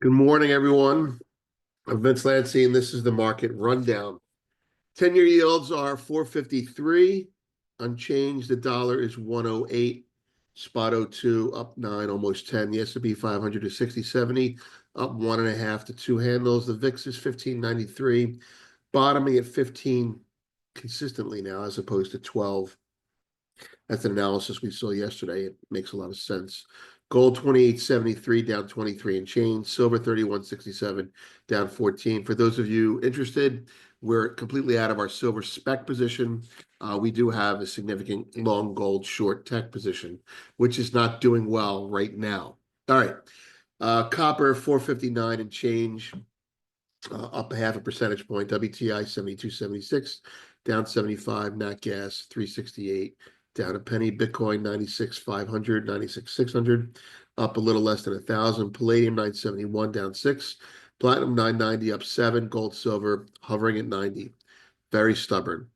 Good morning, everyone. I'm Vince Lancy, and this is the market rundown. 10-year yields are 453, unchanged. The dollar is 108, spot oh 02, up 9, almost 10. The S&P 500 is 6070, up 1.5 to 2 handles. The VIX is 1593, bottoming at 15 consistently now, as opposed to 12. That's an analysis we saw yesterday. It makes a lot of sense. Gold 28.73 down 23 and change. Silver 31.67 down 14. For those of you interested, we're completely out of our silver spec position. We do have a significant long gold short tech position, which is not doing well right now. All right. Copper 459 and change, up a half a percentage point. WTI 72.76 down 75. Nat gas 368 down a penny. Bitcoin 96,500, 96,600, up a little less than 1,000. Palladium 971 down 6. Platinum 990 up 7. Gold, silver hovering at 90. Very stubborn.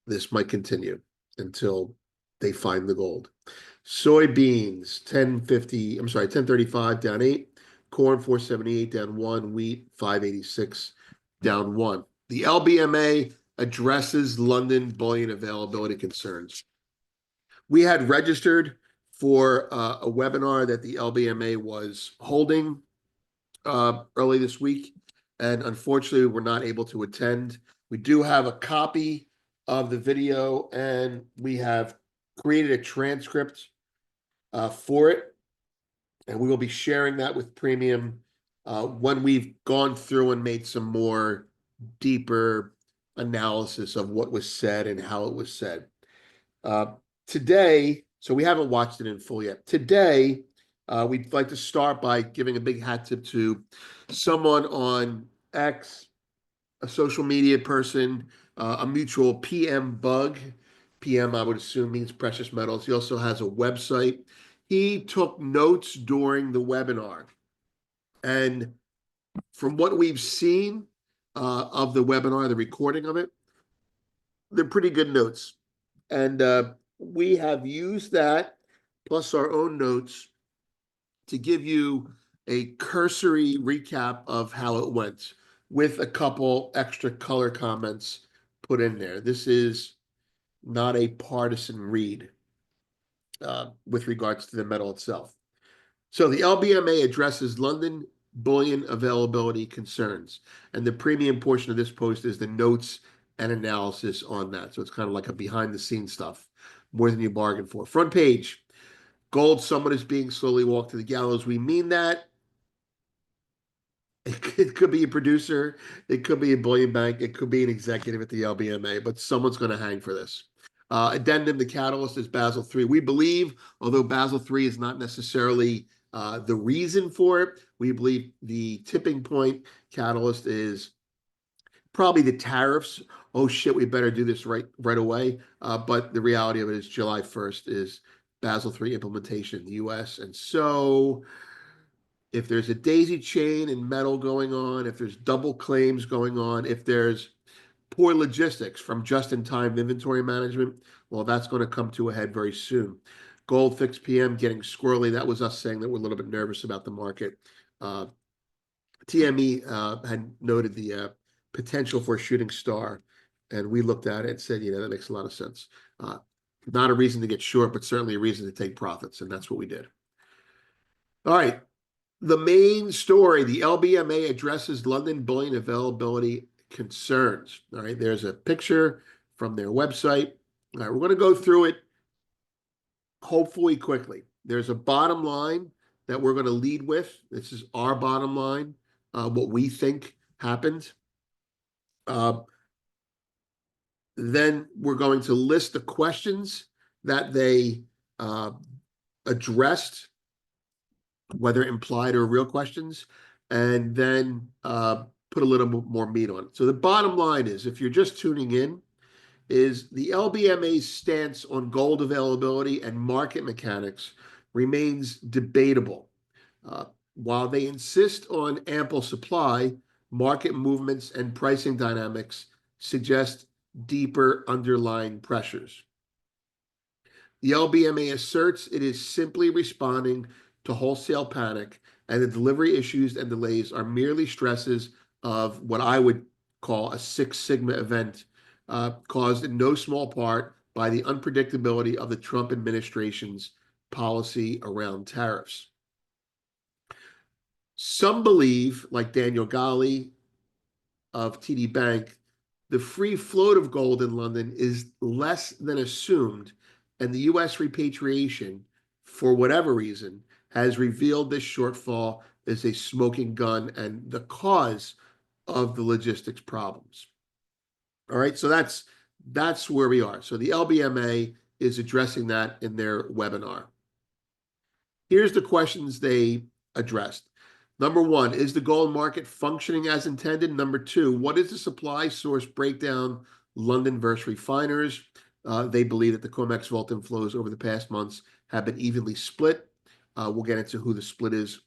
This might continue until they find the gold. Soybeans 1035 down 8. Corn 478 down 1. Wheat 586 down 1. The LBMA addresses London bullion availability concerns. We had registered for a webinar that the LBMA was holding early this week, and unfortunately, we're not able to attend. We do have a copy of the video, and we have created a transcript for it, and we will be sharing that with Premium when we've gone through and made some more deeper analysis of what was said and how it was said. Today, so we haven't watched it in full yet. Today, we'd like to start by giving a big hat tip to someone on X, a social media person, a mutual PM Bug. PM, I would assume, means precious metals. He also has a website. He took notes during the webinar. And from what we've seen of the webinar, the recording of it, they're pretty good notes. And we have used that plus our own notes to give you a cursory recap of how it went with a couple extra color comments put in there. This is not a partisan read with regards to the metal itself. So the LBMA addresses London bullion availability concerns, and the premium portion of this post is the notes and analysis on that. So it's kind of like a behind the scenes stuff, more than you bargained for. Front page, gold, someone is being slowly walked to the gallows. We mean that. It could be a producer, it could be a bullion bank, it could be an executive at the LBMA, but someone's going to hang for this. Addendum, the catalyst is Basel III. We believe, although Basel III is not necessarily the reason for it, we believe the tipping point catalyst is probably the tariffs. Oh shit, we better do this right away. But the reality of it is July 1st is Basel III implementation in the US. And so if there's a daisy chain in metal going on, if there's double claims going on, if there's poor logistics from just-in-time inventory management, well, that's going to come to a head very soon. Gold fixed PM getting squirrely. That was us saying that we're a little bit nervous about the market. TME had noted the potential for a shooting star, and we looked at it and said, that makes a lot of sense. Not a reason to get short, but certainly a reason to take profits, and that's what we did. All right. The main story, the LBMA addresses London bullion availability concerns. All right, there's a picture from their website. All right, we're going to go through it hopefully quickly. There's a bottom line that we're going to lead with. This is our bottom line, what we think happened. Then we're going to list the questions that they addressed, whether implied or real questions, and then put a little more meat on it. So the bottom line is, if you're just tuning in, is the LBMA's stance on gold availability and market mechanics remains debatable. While they insist on ample supply, market movements and pricing dynamics suggest deeper underlying pressures. The LBMA asserts it is simply responding to to wholesale panic, and the delivery issues and delays are merely stresses of what I would call a Six Sigma event, caused in no small part by the unpredictability of the Trump administration's policy around tariffs. Some believe, like Daniel Ghali of TD Bank, the free float of gold in London is less than assumed, and the US repatriation, for whatever reason, has revealed this shortfall as a smoking gun and the cause of the logistics problems. All right, so that's where we are. So the LBMA is addressing that in their webinar. Here's the questions they addressed. Number one, is the gold market functioning as intended? Number two, what is the supply source breakdown, London versus refiners? They believe that the COMEX vault inflows over the past months have been evenly split. We'll get into who the split is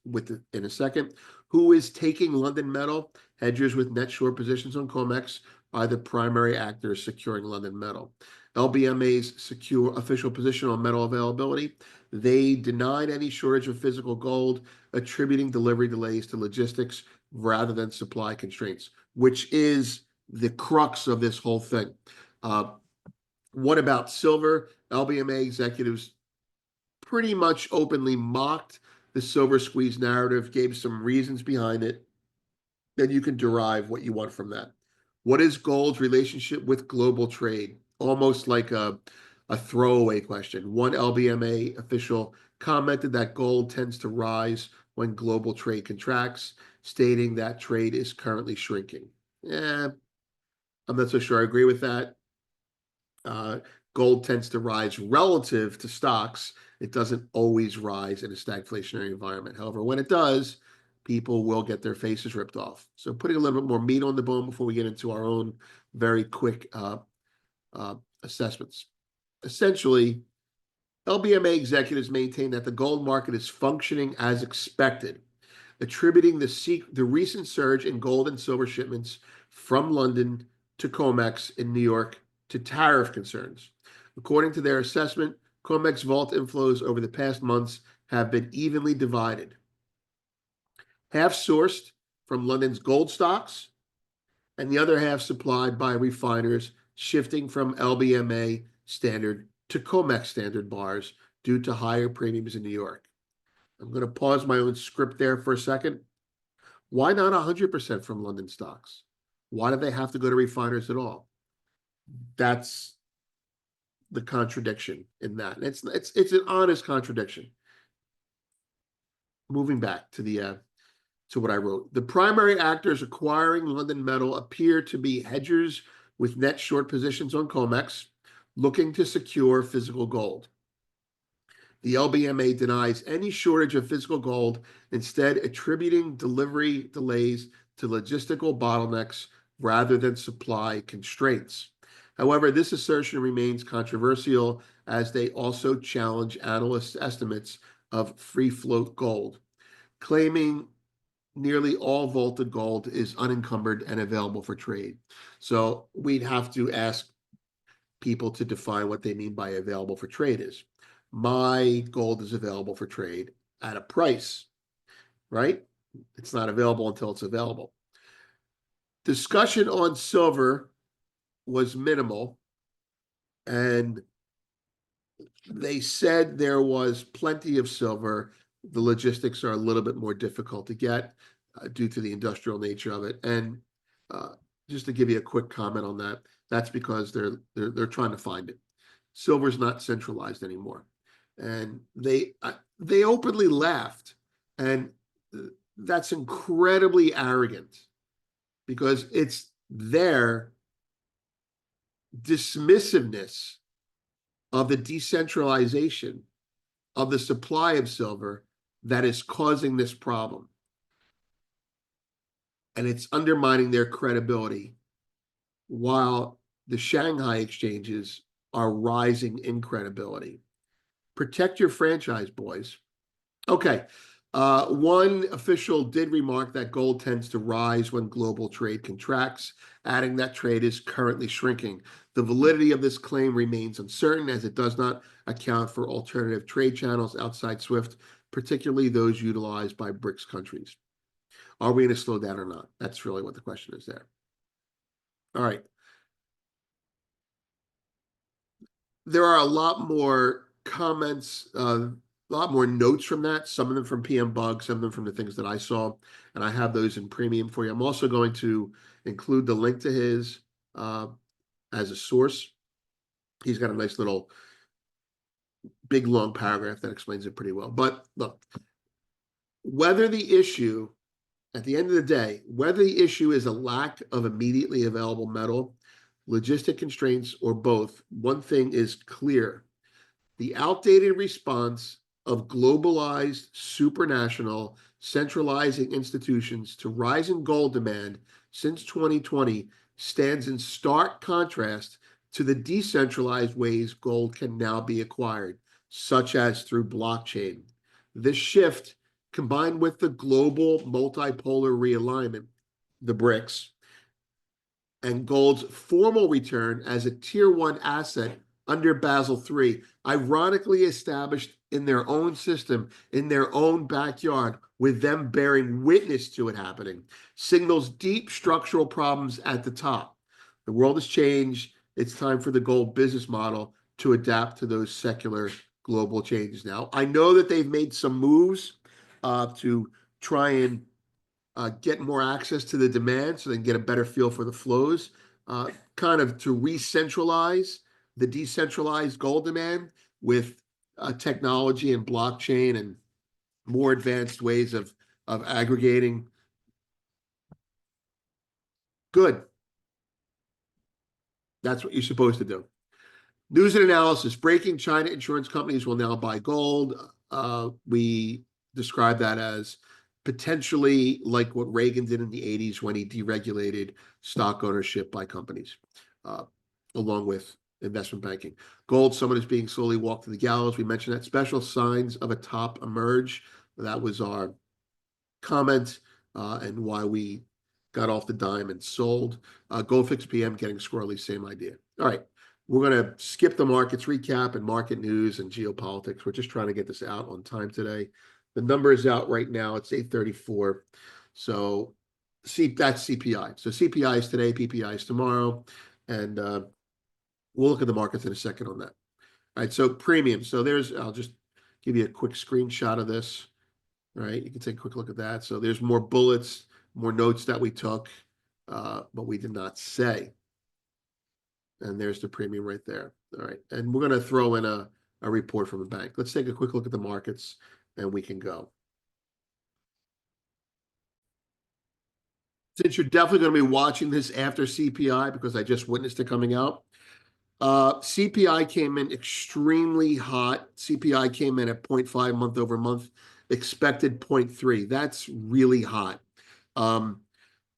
in a second. Who is taking London metal? Hedgers with net short positions on COMEX are the primary actors securing London metal. LBMA's secure official position on metal availability. They denied any shortage of physical gold, attributing delivery delays to logistics rather than supply constraints, which is the crux of this whole thing. What about silver? LBMA executives pretty much openly mocked the silver squeeze narrative, gave some reasons behind it. Then you can derive what you want from that. What is gold's relationship with global trade? Almost like a throwaway question. One LBMA official commented that gold tends to rise when global trade contracts, stating that trade is currently shrinking. I'm not so sure I agree with that. Gold tends to rise relative to stocks. It doesn't always rise in a stagflationary environment. However, when it does, people will get their faces ripped off. So putting a little bit more meat on the bone before we get into our own very quick assessments. Essentially, LBMA executives maintain that the gold market is functioning as expected, attributing the recent surge in gold and silver shipments from London to COMEX in New York to tariff concerns. According to their assessment, COMEX vault inflows over the past months have been evenly divided. Half sourced from London's gold stocks, and the other half supplied by refiners shifting from LBMA standard to COMEX standard bars due to higher premiums in New York. I'm going to pause my own script there for a second. Why not 100% from London stocks? Why do they have to go to refiners at all? That's the contradiction in that. It's an honest contradiction. Moving back to what I wrote. The primary actors acquiring London metal appear to be hedgers with net short positions on COMEX, looking to secure physical gold. The LBMA denies any shortage of physical gold, instead attributing delivery delays to logistical bottlenecks rather than supply constraints. However, this assertion remains controversial as they also challenge analysts' estimates of free float gold, claiming nearly all vaulted gold is unencumbered and available for trade. So we'd have to ask people to define what they mean by available for trade is. My gold is available for trade at a price, right? It's not available until it's available. Discussion on silver was minimal, and they said there was plenty of silver. The logistics are a little bit more difficult to get due to the industrial nature of it. And just to give you a quick comment on that, that's because they're trying to find it. Silver's not centralized anymore, and they openly laughed, and that's incredibly arrogant because it's their dismissiveness of the decentralization of the supply of silver that is causing this problem. And it's undermining their credibility while the Shanghai exchanges are rising in credibility. Protect your franchise, boys. Okay. One official did remark that gold tends to rise when global trade contracts, adding that trade is currently shrinking. The validity of this claim remains uncertain as it does not account for alternative trade channels outside SWIFT, particularly those utilized by BRICS countries. Are we going to slow down or not? That's really what the question is there. All right. There are a lot more comments, a lot more notes from that, some of them from PM Bug, some of them from the things that I saw, and I have those in premium for you. I'm also going to include the link to his as a source. He's got a nice little big long paragraph that explains it pretty well. But look, whether the issue, at the end of the day, whether the issue is a lack of immediately available metal, logistic constraints, or both, one thing is clear. The outdated response of globalized, supranational, centralizing institutions to rising gold demand since 2020 stands in stark contrast to the decentralized ways gold can now be acquired, such as through blockchain. This shift, combined with the global multipolar realignment, the BRICS, and gold's formal return as a tier one asset under Basel III, ironically established in their own system, in their own backyard, with them bearing witness to it happening, signals deep structural problems at the top. The world has changed. It's time for the gold business model to adapt to those secular global changes now. I know that they've made some moves to try and get more access to the demand so they can get a better feel for the flows, kind of to re-centralize the decentralized gold demand with technology and blockchain and more advanced ways of aggregating. Good. That's what you're supposed to do. News and analysis. Breaking: China insurance companies will now buy gold. We describe that as potentially like what Reagan did in the 80s when he deregulated stock ownership by companies, along with investment banking. Gold, someone is being slowly walked to the gallows. We mentioned that. Special signs of a top emerge. That was our comment and why we got off the dime and sold. Gold fix PM getting squirrely, same idea. All right. We're going to skip the markets recap and market news and geopolitics. We're just trying to get this out on time today. The number is out right now. It's 8:34. So that's CPI. So CPI is today, PPI is tomorrow. And we'll look at the markets in a second on that. All right. So premium. So I'll just give you a quick screenshot of this. All right. You can take a quick look at that. So there's more bullets, more notes that we took, but we did not say. And there's the premium right there. All right. And we're going to throw in a report from a bank. Let's take a quick look at the markets and we can go. Since you're definitely going to be watching this after CPI because I just witnessed it coming out, CPI came in extremely hot. CPI came in at 0.5 month over month, expected 0.3. That's really hot.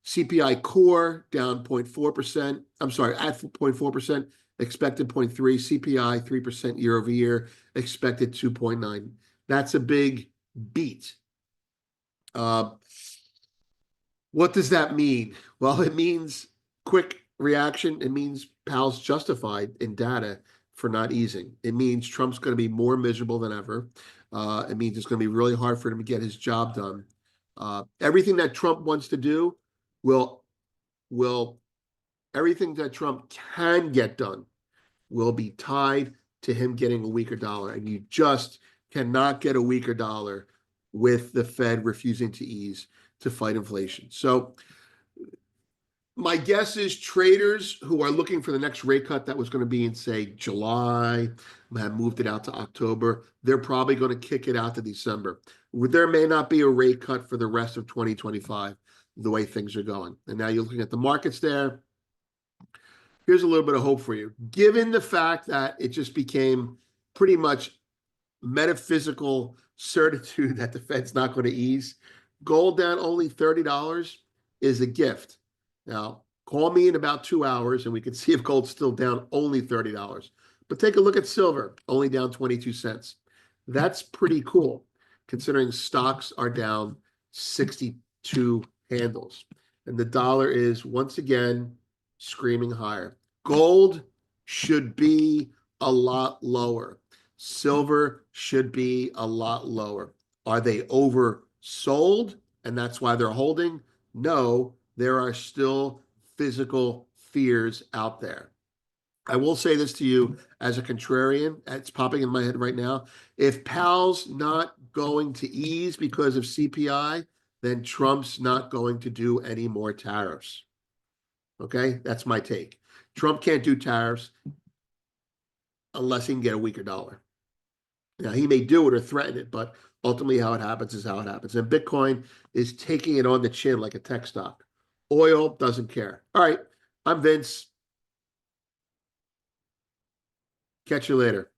CPI core down 0.4%. I'm sorry, at 0.4%, expected 0.3. CPI 3% year over year, expected 2.9. That's a big beat. What does that mean? Well, it means quick reaction. It means Powell's justified in data for not easing. It means Trump's going to be more miserable than ever. It means it's going to be really hard for him to get his job done. Everything that Trump wants to do will everything that Trump can get done will be tied to him getting a weaker dollar. And you just cannot get a weaker dollar with the Fed refusing to ease to fight inflation. So my guess is traders who are looking for the next rate cut that was going to be in, say, July, have moved it out to October. They're probably going to kick it out to December. There may not be a rate cut for the rest of 2025, the way things are going. And now you're looking at the markets there. Here's a little bit of hope for you. Given the fact that it just became pretty much metaphysical certitude that the Fed's not going to ease, gold down only $30 is a gift. Now, call me in about 2 hours and we can see if gold's still down only $30. But take a look at silver, only down 22 cents. That's pretty cool, considering stocks are down 62 handles. And the dollar is, once again, screaming higher. Gold should be a lot lower. Silver should be a lot lower. Are they oversold and that's why they're holding? No, there are still physical fears out there. I will say this to you as a contrarian, it's popping in my head right now. If Powell's not going to ease because of CPI, then Trump's not going to do any more tariffs. Okay, that's my take. Trump can't do tariffs unless he can get a weaker dollar. Now, he may do it or threaten it, but ultimately how it happens is how it happens. And Bitcoin is taking it on the chin like a tech stock. Oil doesn't care. All right, I'm Vince. Catch you later.